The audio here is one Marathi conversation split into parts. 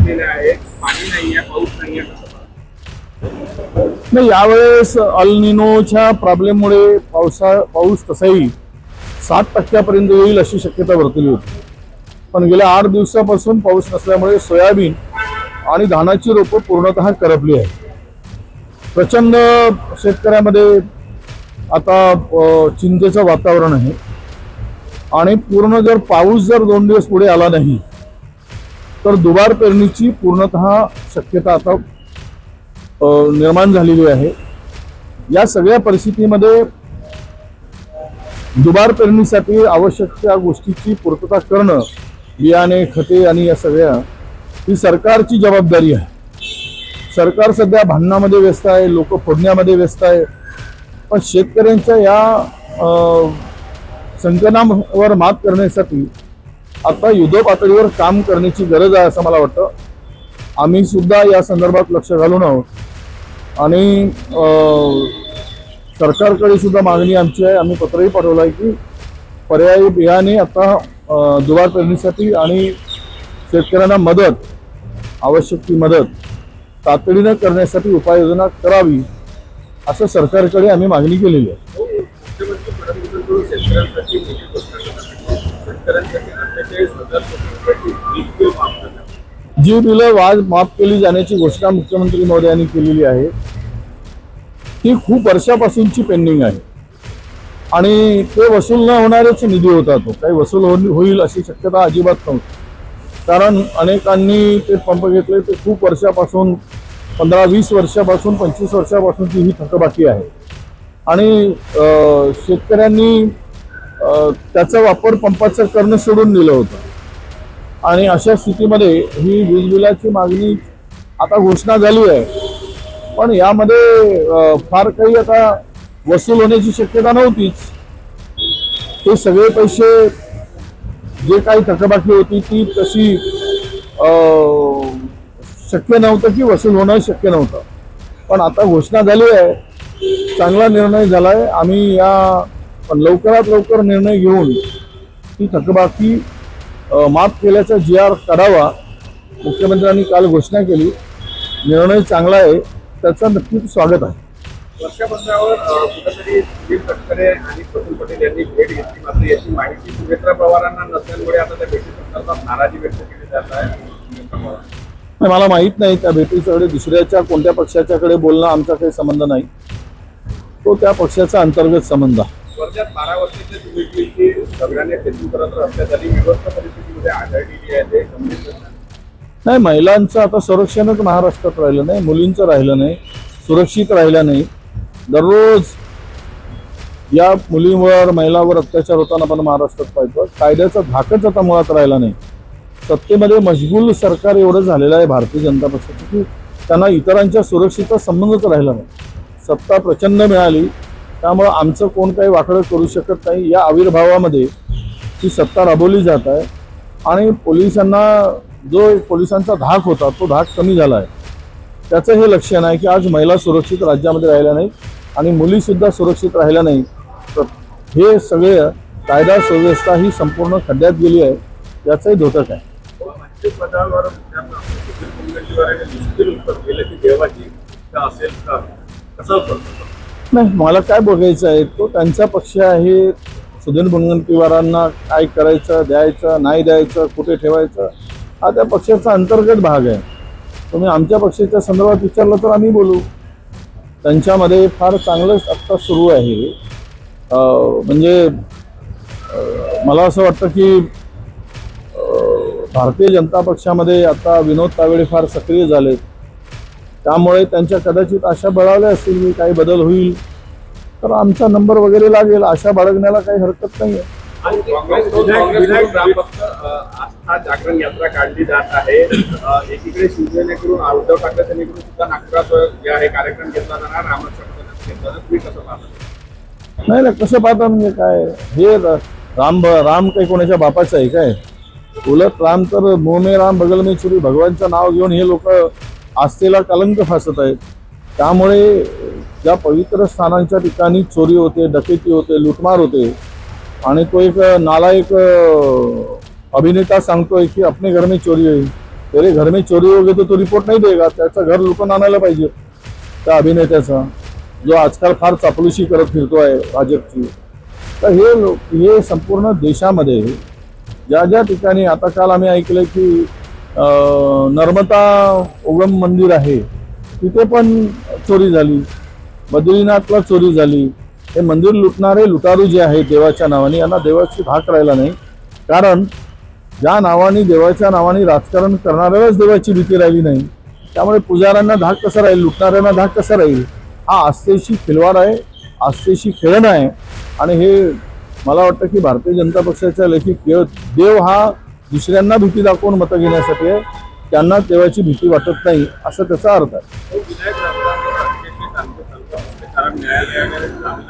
बसलेले आहेत, पाणी नाहीये, पाऊस नाहीये, कसं पाहता? नाही, यावेळेस अल निनोच्या प्रॉब्लेममुळे पाऊस तसाही 7% येईल अशी शक्यता वर्तवली होती. पण गेल्या 8 दिवसापासून पाऊस नसल्यामुळे सोयाबीन आणि धानाची रोपं पूर्णतः करपली आहे. प्रचंड शेतकऱ्यामध्ये आता चिंतेचं वातावरण आहे आणि पूर्ण जर पाऊस जर 2 दिवस पुढे आला नाही तर दुबार पेरणीची पूर्णतः शक्यता आता निर्माण झालेली आहे. या सगळ्या परिस्थितीमध्ये दुबार पेरणीसाठी आवश्यक त्या गोष्टीची पूर्तता करणं, बियाणे, खते आणि या सगळ्या ही सरकारची जबाबदारी आहे. सरकार सध्या भांडणामध्ये व्यस्त आहे, लोक फोडण्यामध्ये व्यस्त आहे. पण शेतकऱ्यांच्या या संकटावर मात करण्यासाठी आता युद्ध पातळीवर काम करण्याची गरज आहे असं मला वाटतं. आम्ही सुद्धा या संदर्भात लक्ष घालून आहोत आणि सरकारकडे सुद्धा मागणी आमची आहे. आम्ही पत्रही पाठवलं आहे की पर्यायी बियाणे आता दुबार पेरणीसाठी आणि शेतकऱ्यांना मदत, आवश्यक ती मदत तातडीनं करण्यासाठी उपाययोजना करावी असं सरकारकडे आम्ही मागणी केलेली आहे. मुख्यमंत्री फडणवीसांकडून शेतकऱ्यांसाठी मोठी घोषणा शेतकऱ्यांसाठी 48,000 कोटी वीज बिल माफ करण्यात. जी बिलं माफ केली जाण्याची घोषणा मुख्यमंत्री महोदयांनी केलेली आहे ती खूप वर्षापासूनची पेंडिंग आहे आणि ते वसूल न होणारेच निधी होता. तो काही वसूल होईल अशी शक्यता अजिबात नव्हती. कारण अनेकांनी ते पंप घेतले, ते खूप वर्षापासून 15-20 वर्षापासून 25 वर्षापासूनची ही थकबाकी आहे आणि शेतकऱ्यांनी त्याचा वापर पंपाचं करणं सोडून दिलं होतं आणि अशा स्थितीमध्ये ही वीज बिलाची मागणी आता घोषणा झाली आहे. पण यामध्ये फार काही आता वसूल होण्याची शक्यता नव्हतीच. ते सगळे पैसे जे काही थकबाकी होती ती तशी शक्य नव्हतं की वसूल होणं शक्य नव्हतं. पण आता घोषणा झाली आहे, चांगला निर्णय झाला आहे. आम्ही पण लवकरात लवकर निर्णय घेऊन ती थकबाकी माफ केल्याचा GR काढावा. मुख्यमंत्र्यांनी काल घोषणा केली, निर्णय चांगला आहे, त्याचं नक्कीच स्वागत आहे. वर्षाबंधावर कुठेतरी सुनील तटकरे आणि प्रफुल्ल पटेल यांनी भेट घेतली, मात्र याची माहिती सुनेत्रा पवारांना नसल्यामुळे आता त्या भेटीसंदर्भात नाराजी व्यक्त केली जात आहे. मला माहीत नाही त्या भेटीकडे दुसऱ्याच्या कोणत्या पक्षाच्याकडे बोलणं आमचा काही संबंध नाही. तो त्या पक्षाचा अंतर्गत संबंध आहे. वर्षात 12 वर्षाच्या मुलीची सगळ्यांनी तेथून हत्या झाली, व्यवस्था परिस्थितीमध्ये आढळलेली आहे. ते गंभीर नाही, महिलांचं आता संरक्षणच महाराष्ट्रात राहिलं नाही, मुलींचं राहिलं नाही, सुरक्षित राहिलं नाही. दररोज या मुलींवर, महिलांवर अत्याचार होताना आपण महाराष्ट्रात पाहतो. कायद्याचा धाकच आता मुळात राहिला नाही. सत्तेमध्ये मशगूल सरकार एवढं झालेलं आहे भारतीय जनता पक्षाचं की त्यांना इतरांच्या सुरक्षेचा संबंधच राहिला नाही. सत्ता प्रचंड मिळाली, त्यामुळं आमचं कोण काही वाकडं करू शकत नाही. या आविर्भावामध्ये ती सत्ता राबवली जात आहे आणि पोलिसांचा धाक होता तो धाक कमी झाला आहे. त्याचं हे लक्षण आहे की आज महिला सुरक्षित राज्यामध्ये राहिल्या नाही आणि मुलीसुद्धा सुरक्षित राहिल्या नाही. तर हे सगळे कायदा सुव्यवस्था ही संपूर्ण खड्ड्यात गेली आहे, याचाही धोतक आहे. मंत्रिपदावर उत्तर दिलं की देवाची असेल का, कसं नाही, मला काय बघायचं आहे, तो त्यांचा पक्ष आहे. सुधीर मुनगंटीवारांना काय करायचं, द्यायचं, नाही द्यायचं, कुठे ठेवायचं हा त्या पक्षाचा अंतर्गत भाग आहे. तुम्ही आमच्या पक्षाच्या संदर्भात विचारलं तर आम्ही बोलू. त्यांच्यामध्ये फार चांगलंच आत्ता सुरू आहे. म्हणजे मला असं वाटतं की भारतीय जनता पक्षामध्ये आता विनोद तावडे फार सक्रिय झालेत. त्यामुळे त्यांच्या कदाचित आशा बळावल्या असतील की काही बदल होईल तर आमचा नंबर वगैरे लागेल. आशा बाळगण्याला काही हरकत नाही आहे. आस्था जागरण यात्रा काढली जात आहे. एकीकडे शिवसेनेकडून उद्धव ठाकरे सेनेकडून सुद्धा नागपुरात जे आहे कार्यक्रम घेतला जाणार, रामरक्षा घेतला जाणार. तुम्ही कसं पाहता? नाही, कसं पाहता म्हणजे काय, हे राम काही कोणाच्या बापाचं आहे काय? उलट राम तर मुंह में राम बगल में छुरी, भगवानचं नाव घेऊन हे लोक आस्थेला कलंक फासत आहेत. त्यामुळे ज्या पवित्र स्थानांच्या ठिकाणी चोरी होते, डकेती होते, लुटमार होते आणि तो एक नालायक अभिनेता सांगतोय की अपने घर में चोरी हुई, तेरे घर में चोरी हो गई तो रिपोर्ट नाही देगा, त्याचं घर लुटून आणायला पाहिजे त्या अभिनेत्याचा, जो आजकाल फार चापलुसी करत फिरतो आहे भाजपची. तर हे संपूर्ण देशामध्ये ज्या ज्या ठिकाणी, आता काल आम्ही ऐकलं की नर्मदा उगम मंदिर आहे तिथे पण चोरी झाली, बद्रीनाथला चोरी झाली. हे मंदिर लुटणारे लुटारू जे आहेत देवाच्या नावाने, यांना देवाची धाक राहिला नाही. कारण ज्या नावाने, देवाच्या नावाने राजकारण करणाऱ्यालाच देवाची भीती राहिली नाही, त्यामुळे पुजाऱ्यांना धाक कसा राहील, लुटणाऱ्यांना धाक कसा राहील. हा आस्थेशी खिलवाड आहे, आस्थेशी खेळणं आहे. आणि हे मला वाटतं की भारतीय जनता पक्षाच्या लेखी देव हा दुसऱ्यांना भीती दाखवून मतं घेण्यासाठी आहे, त्यांना देवाची भीती वाटत नाही, असं त्याचा अर्थ आहे. विनायक कारण न्यायालयाने जामीन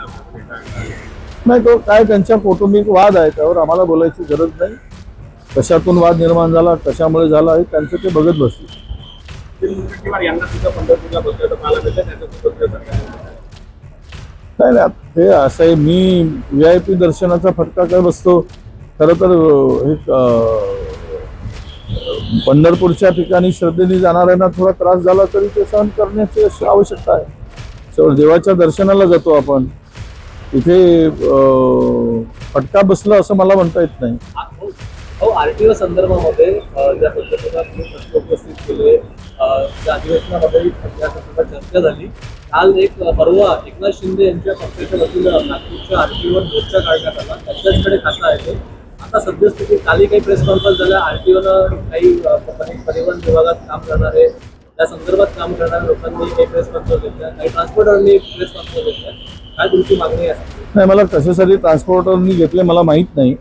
नाही, तो काय त्यांच्या कौटुंबिक वाद आहे, त्यावर आम्हाला बोलायची गरज नाही. कशातून वाद निर्माण झाला, कशामुळे झाला, हे त्यांचं ते बघत बसतील. यांना सुद्धा पंढरपूरला बसल्याचं पाहायला मिळतं, त्याच्यासोबत नाही, हे असं आहे, मी VIP दर्शनाचा फटका काय बसतो. खरं तर हे पंढरपूरच्या ठिकाणी श्रद्धेने जाणाऱ्यांना थोडा त्रास झाला तरी ते सहन करण्याची अशी आवश्यकता आहे. शेवट देवाच्या दर्शनाला जातो आपण, तिथे फटका बसला असं मला म्हणता येत नाही. आरटीओ संदर्भामध्ये ज्या पद्धतीने तुम्ही प्रश्न उपस्थित केले, त्या अधिवेशनामध्ये या संदर्भात चर्चा झाली. काल परवा एकनाथ शिंदे यांच्या पक्षाच्या वतीनं नागपूरच्या आरटीओवर मोर्चा काढण्यात आला, त्यांच्याकडे खाता आहे ते. आता सद्यस्थितीत कालही काही प्रेस कॉन्फरन्स झाल्या, आरटीओनं काही परिवहन विभागात काम करणारे, त्या संदर्भात काम करणाऱ्या लोकांनी काही प्रेस कॉन्फरन्स घेतल्या, काही ट्रान्सपोर्टरनी प्रेस कॉन्फरन्स घेतल्या. काय तुमची मागणी आहे? नाही, मला कशासाठी ट्रान्सपोर्टरनी घेतले मला माहीत नाही,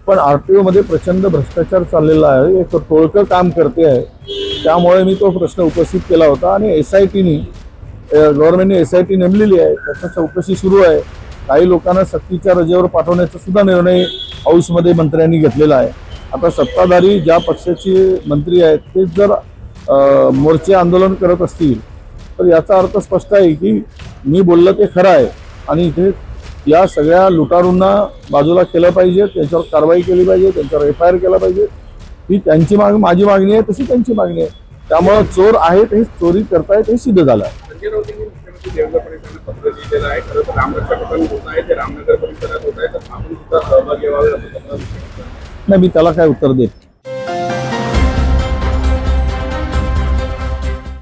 पण RTO मध्ये प्रचंड भ्रष्टाचार चाललेला आहे, एक टोळकं काम करते आहे, त्यामुळे मी तो प्रश्न उपस्थित केला होता. आणि SITनी, गव्हर्नमेंटने SIT नेमलेली आहे, त्याचा चौकशी सुरू आहे. काही लोकांना सक्तीच्या रजेवर पाठवण्याचा सुद्धा निर्णय हाऊसमध्ये मंत्र्यांनी घेतलेला आहे. आता सत्ताधारी ज्या पक्षाचे मंत्री आहेत तेच जर मोर्चे आंदोलन करत असतील तर याचा अर्थ स्पष्ट आहे की मी बोललं ते खरं आहे, आणि इथे या सगळ्या लुटारूंना बाजूला केलं पाहिजे, त्याच्यावर कारवाई केली पाहिजे, त्यांच्यावर FIR केला पाहिजे. ही त्यांची माझी मागणी आहे, तशी त्यांची मागणी आहे. त्यामुळं चोर आहेत, हे चोरी करतायत हे सिद्ध झालं आहे. संजय राऊतांनी मुख्यमंत्री देवेंद्र फडणवीसांना पत्र लिहिलेलं आहे. खरं तर रामरक्षा प्रकरण होत आहे, ते रामनगर परिसरात होत आहे, तर आपण सुद्धा सहभागी व्हावे असं पत्र. नाही, मी त्याला काय उत्तर देत